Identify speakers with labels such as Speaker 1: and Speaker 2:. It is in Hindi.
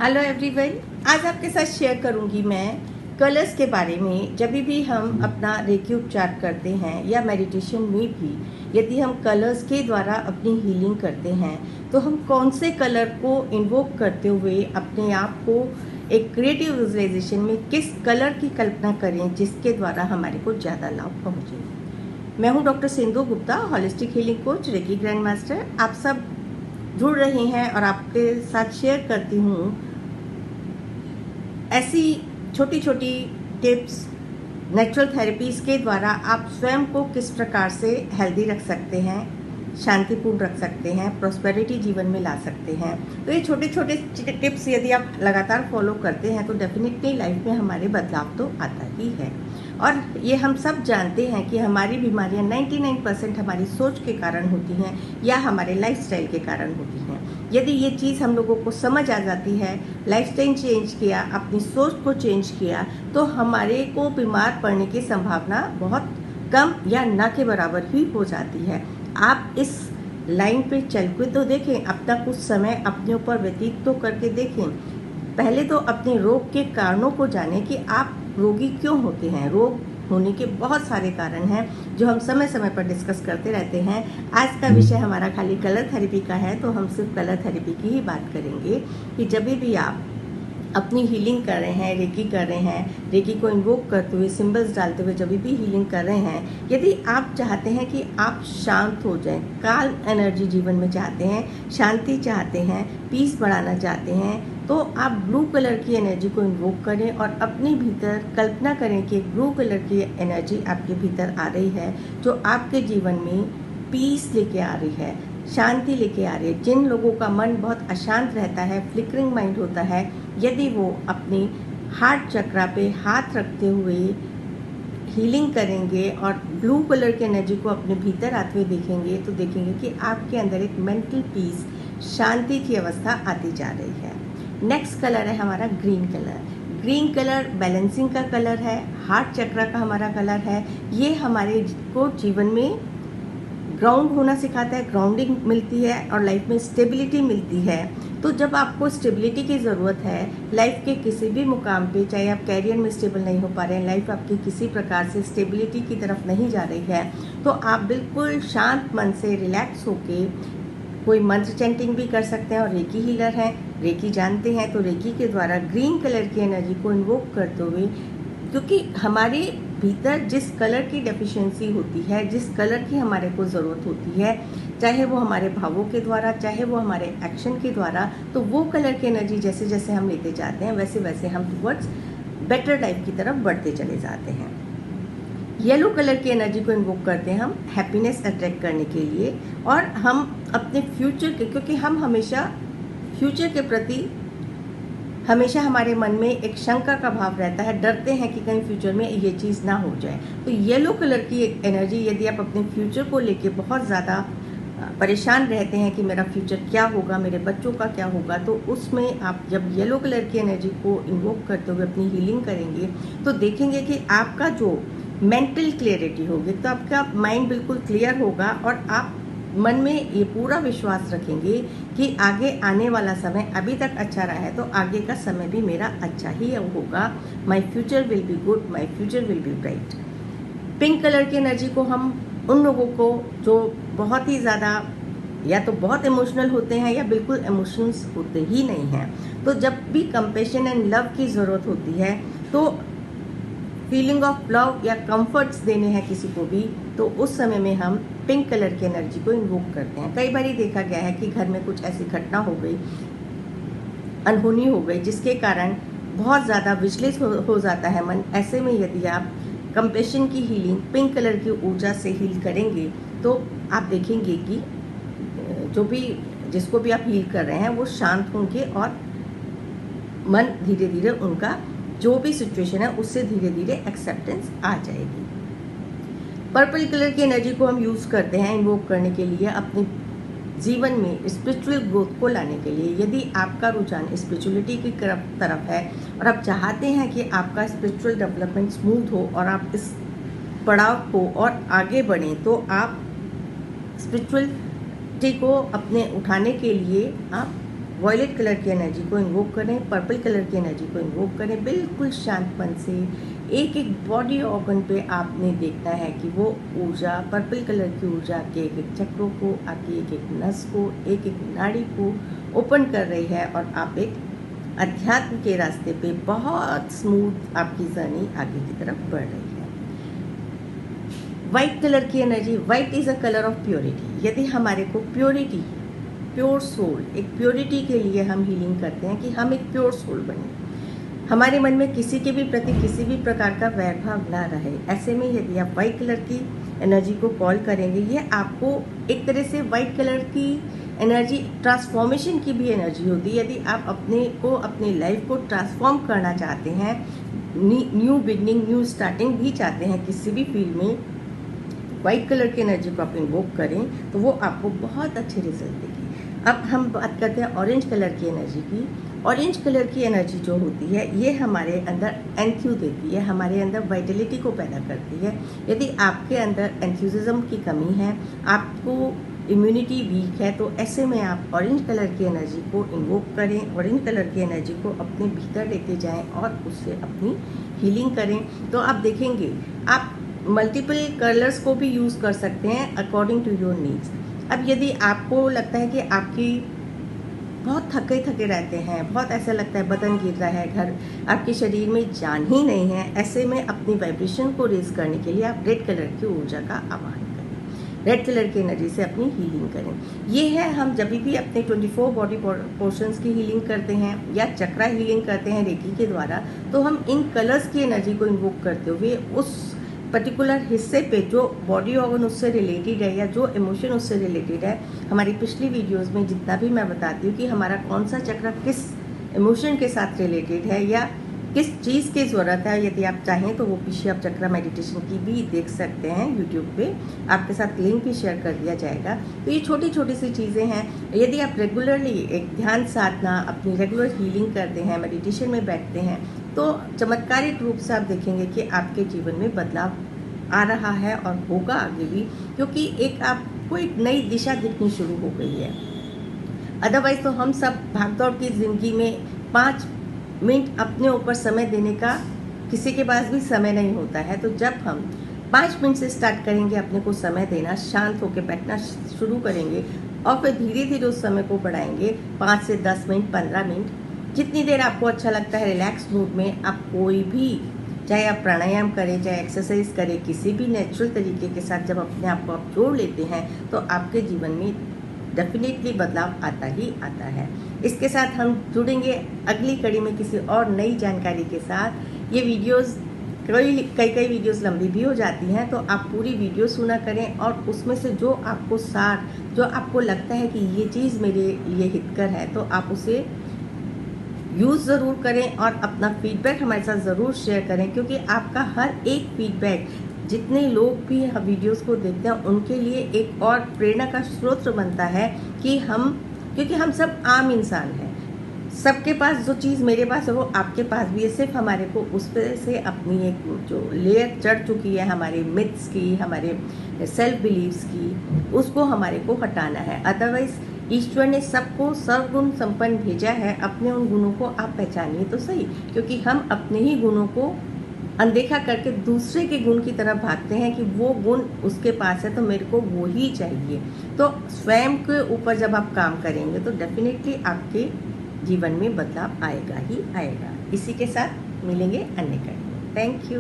Speaker 1: हेलो एवरीवन, आज आपके साथ शेयर करूंगी मैं कलर्स के बारे में। जब भी हम अपना रेकी उपचार करते हैं या मेडिटेशन में भी यदि हम कलर्स के द्वारा अपनी हीलिंग करते हैं तो हम कौन से कलर को इन्वोक करते हुए अपने आप को एक क्रिएटिव विजुअलाइजेशन में किस कलर की कल्पना करें जिसके द्वारा हमारे को ज़्यादा लाभ पहुँचे। मैं हूँ doctor Sindhu Gupta, holistic healing coach, reiki grand master. आप सब जुड़ रहे हैं और आपके साथ शेयर करती हूँ ऐसी छोटी छोटी टिप्स, नेचुरल थेरेपीज के द्वारा आप स्वयं को किस प्रकार से हेल्दी रख सकते हैं, शांतिपूर्ण रख सकते हैं, प्रॉस्पेरिटी जीवन में ला सकते हैं। तो ये छोटे छोटे टिप्स यदि आप लगातार फॉलो करते हैं तो डेफिनेटली लाइफ में हमारे बदलाव तो आता ही है। और ये हम सब जानते हैं कि हमारी बीमारियां 99% हमारी सोच के कारण होती हैं या हमारे लाइफस्टाइल के कारण होती हैं। यदि ये चीज़ हम लोगों को समझ आ जाती है, लाइफस्टाइल चेंज किया, अपनी सोच को चेंज किया, तो हमारे को बीमार पड़ने की संभावना बहुत कम या ना के बराबर ही हो जाती है। आप इस लाइन पे चल के तो देखें, अपना कुछ समय अपने ऊपर व्यतीत तो करके देखें। पहले तो अपने रोग के कारणों को जानें कि आप रोगी क्यों होते हैं। रोग होने के बहुत सारे कारण हैं जो हम समय समय पर डिस्कस करते रहते हैं। आज का विषय हमारा खाली कलर थेरेपी का है, तो हम सिर्फ कलर थेरेपी की ही बात करेंगे कि जब भी आप अपनी हीलिंग कर रहे हैं, रेकी कर रहे हैं, रेकी को इन्वोक करते हुए, सिंबल्स डालते हुए जब भी हीलिंग कर रहे हैं, यदि आप चाहते हैं कि आप शांत हो जाएं, काल एनर्जी जीवन में चाहते हैं, शांति चाहते हैं, पीस बढ़ाना चाहते हैं, तो आप ब्लू कलर की एनर्जी को इन्वोक करें और अपने भीतर कल्पना करें कि एक ब्लू कलर की एनर्जी आपके भीतर आ रही है जो आपके जीवन में पीस लेके आ रही है, शांति लेके आ रही है। जिन लोगों का मन बहुत अशांत रहता है, फ्लिकरिंग माइंड होता है, यदि वो अपनी हार्ट चक्रा पे हाथ रखते हुए हीलिंग करेंगे और ब्लू कलर की एनर्जी को अपने भीतर आते हुए देखेंगे तो देखेंगे कि आपके अंदर एक मेंटल पीस, शांति की अवस्था आती जा रही है। नेक्स्ट कलर है हमारा green colour. Green colour balancing का कलर है, हार्ट चक्रा का हमारा कलर है। ये हमारे को जीवन में ग्राउंड होना सिखाता है, ग्राउंडिंग मिलती है और लाइफ में स्टेबिलिटी मिलती है। तो जब आपको स्टेबिलिटी की ज़रूरत है लाइफ के किसी भी मुकाम पे, चाहे आप कैरियर में स्टेबल नहीं हो पा रहे हैं, लाइफ आपकी किसी प्रकार से स्टेबिलिटी की तरफ नहीं जा रही है, तो आप बिल्कुल शांत मन से रिलैक्स होके कोई मंत्र चैंटिंग भी कर सकते हैं। और रेकी हीलर हैं, रेकी जानते हैं, तो रेकी के द्वारा ग्रीन कलर की एनर्जी को इन्वोक करते हुए, क्योंकि हमारे भीतर जिस कलर की डेफिशिएंसी होती है, जिस कलर की हमारे को ज़रूरत होती है, चाहे वो हमारे भावों के द्वारा, चाहे वो हमारे एक्शन के द्वारा, तो वो कलर की एनर्जी जैसे जैसे हम लेते जाते हैं वैसे वैसे हम टुवर्ड्स बेटर लाइफ की तरफ बढ़ते चले जाते हैं। येलो कलर की एनर्जी को इन्वोक करते हैं हम हैप्पीनेस अट्रैक्ट करने के लिए, और हम अपने फ्यूचर के, क्योंकि हम हमेशा फ्यूचर के प्रति हमेशा हमारे मन में एक शंका का भाव रहता है, डरते हैं कि कहीं फ्यूचर में ये चीज़ ना हो जाए। तो येलो कलर की एक एनर्जी, यदि आप अपने फ्यूचर को लेके बहुत ज़्यादा परेशान रहते हैं कि मेरा फ्यूचर क्या होगा, मेरे बच्चों का क्या होगा, तो उसमें आप जब येलो कलर की एनर्जी को इन्वोक करते हुए अपनी हीलिंग करेंगे तो देखेंगे कि आपका जो मेंटल क्लियरिटी होगी, तो आपका माइंड बिल्कुल क्लियर होगा और आप मन में ये पूरा विश्वास रखेंगे कि आगे आने वाला समय अभी तक अच्छा रहा है तो आगे का समय भी मेरा अच्छा ही होगा। My future will be good, my future will be bright. Pink colour की एनर्जी को हम उन लोगों को जो बहुत ही ज़्यादा या तो बहुत इमोशनल होते हैं या बिल्कुल इमोशंस होते ही नहीं हैं, तो जब भी कंपैशन एंड लव की ज़रूरत होती है, तो फीलिंग ऑफ लव या कंफर्ट्स देने हैं किसी को भी, तो उस समय में हम पिंक कलर की एनर्जी को इन्वोक करते हैं। कई बार देखा गया है कि घर में कुछ ऐसी घटना हो गई, अनहोनी हो गई, जिसके कारण बहुत ज़्यादा विचलित हो जाता है मन। ऐसे में यदि आप कंपैशन की हीलिंग पिंक कलर की ऊर्जा से हील करेंगे तो आप देखेंगे कि जो भी, जिसको भी आप हील कर रहे हैं वो शांत होंगे और मन धीरे धीरे उनका जो भी सिचुएशन है उससे धीरे धीरे एक्सेप्टेंस आ जाएगी। पर्पल कलर की एनर्जी को हम यूज़ करते हैं इन्वोक करने के लिए अपने जीवन में स्पिरिचुअल ग्रोथ को लाने के लिए। यदि आपका रुझान स्पिरिचुअलिटी की तरफ है और आप चाहते हैं कि आपका स्पिरिचुअल डेवलपमेंट स्मूथ हो और आप इस पड़ाव को और आगे बढ़ें, तो आप स्पिरिचुअलिटी को अपने उठाने के लिए आप वॉयलेट कलर की एनर्जी को इन्वोक करें, पर्पल कलर की एनर्जी को इन्वोक करें। बिल्कुल शांत मन से एक एक बॉडी ऑर्गन पे आपने देखना है कि वो ऊर्जा, पर्पल कलर की ऊर्जा के एक एक चक्रों को, आपकी एक एक नस को, एक एक नाड़ी को ओपन कर रही है और आप एक अध्यात्म के रास्ते पे बहुत स्मूथ आपकी जर्नी आगे की तरफ बढ़ रही है। वाइट कलर की energy, white is a colour of purity. यदि हमारे को प्योरिटी, प्योर सोल, एक प्योरिटी के लिए हम हीलिंग करते हैं कि हम एक प्योर सोल बने, हमारे मन में किसी के भी प्रति किसी भी प्रकार का वैरभाव ना रहे। ऐसे में यदि आप वाइट कलर की एनर्जी को कॉल करेंगे, ये आपको एक तरह से वाइट कलर की एनर्जी ट्रांसफॉर्मेशन की भी एनर्जी होती है। यदि आप अपने को, अपनी लाइफ को ट्रांसफॉर्म करना चाहते हैं, न्यू बिगनिंग, न्यू स्टार्टिंग भी चाहते हैं किसी भी फील्ड में, वाइट कलर की एनर्जी को आप इन्वोक करें तो वो आपको बहुत अच्छे रिजल्ट देगी। अब हम बात करते हैं ऑरेंज कलर की एनर्जी की। ऑरेंज कलर की एनर्जी जो होती है, ये हमारे अंदर एंथ्यू देती है, हमारे अंदर वाइटलिटी को पैदा करती है। यदि आपके अंदर एंथ्यूसिज्म की कमी है, आपको इम्यूनिटी वीक है, तो ऐसे में आप ऑरेंज कलर की एनर्जी को इन्वोक करें, ऑरेंज कलर की एनर्जी को अपने भीतर लेते जाएं और उससे अपनी हीलिंग करें। तो आप देखेंगे, आप मल्टीपल कलर्स को भी यूज़ कर सकते हैं अकॉर्डिंग टू योर नीड्स। अब यदि आपको लगता है कि आपकी बहुत थके थके रहते हैं, बहुत ऐसा लगता है बदन गिर रहा है, घर आपके शरीर में जान ही नहीं है, ऐसे में अपनी वाइब्रेशन को रेज करने के लिए आप रेड कलर की ऊर्जा का आवाहन करें, रेड कलर की एनर्जी से अपनी हीलिंग करें। ये है, हम जब भी अपने 24 बॉडी पोर्शंस की हीलिंग करते हैं या चक्रा हीलिंग करते हैं रेकी के द्वारा, तो हम इन कलर्स की एनर्जी को इन्वोक करते हुए उस पर्टिकुलर हिस्से पे जो बॉडी ऑर्गन उससे रिलेटेड है या जो इमोशन उससे रिलेटेड है, हमारी पिछली वीडियोस में जितना भी मैं बताती हूँ कि हमारा कौन सा चक्र किस इमोशन के साथ रिलेटेड है या किस चीज़ की ज़रूरत है, यदि आप चाहें तो वो पीछे आप चक्र मेडिटेशन की भी देख सकते हैं यूट्यूब पे, आपके साथ लिंक भी शेयर कर दिया जाएगा। तो ये छोटी छोटी सी चीज़ें हैं, यदि आप रेगुलरली एक ध्यान साधना, अपनी रेगुलर हीलिंग करते हैं, मेडिटेशन में बैठते हैं, तो चमत्कारिक रूप से आप देखेंगे कि आपके जीवन में बदलाव आ रहा है और होगा आगे भी, क्योंकि एक आपको एक नई दिशा दिखनी शुरू हो गई है। अदरवाइज तो हम सब भागदौड़ की ज़िंदगी में 5 मिनट अपने ऊपर समय देने का किसी के पास भी समय नहीं होता है। तो जब हम 5 मिनट से स्टार्ट करेंगे अपने को समय देना, शांत होकर बैठना शुरू करेंगे और फिर धीरे धीरे उस समय को बढ़ाएंगे 5 से 10 मिनट, 15 मिनट, जितनी देर आपको अच्छा लगता है रिलैक्स मूड में आप कोई भी, चाहे आप प्राणायाम करें, चाहे एक्सरसाइज करें, किसी भी नेचुरल तरीके के साथ जब अपने आप को आप जोड़ लेते हैं तो आपके जीवन में डेफिनेटली बदलाव आता ही आता है। इसके साथ हम जुड़ेंगे अगली कड़ी में किसी और नई जानकारी के साथ। ये वीडियोस कई वीडियोस लंबी भी हो जाती हैं, तो आप पूरी वीडियो सुना करें और उसमें से जो आपको सार, जो आपको लगता है कि ये चीज़ मेरे लिए हितकर है, तो आप उसे यूज़ ज़रूर करें और अपना फीडबैक हमारे साथ ज़रूर शेयर करें, क्योंकि आपका हर एक फीडबैक, जितने लोग भी वीडियोस को देखते हैं उनके लिए एक और प्रेरणा का स्रोत बनता है कि क्योंकि हम सब आम इंसान हैं, सबके पास जो चीज़ मेरे पास है वो आपके पास भी है, सिर्फ हमारे को उस पर से अपनी एक जो लेयर चढ़ चुकी है हमारे मिथ्स की, हमारे सेल्फ बिलीव्स की, उसको हमारे को हटाना है। अदरवाइज ईश्वर ने सबको सर्वगुण संपन्न भेजा है, अपने उन गुणों को आप पहचानिए तो सही, क्योंकि हम अपने ही गुणों को अनदेखा करके दूसरे के गुण की तरफ भागते हैं कि वो गुण उसके पास है तो मेरे को वो ही चाहिए। तो स्वयं के ऊपर जब आप काम करेंगे तो डेफिनेटली आपके जीवन में बदलाव आएगा ही आएगा। इसी के साथ मिलेंगे अन्य कड़ी। Thank you.